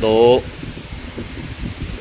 2،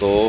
2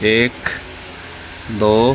1 2،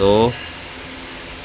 2،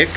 1،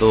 2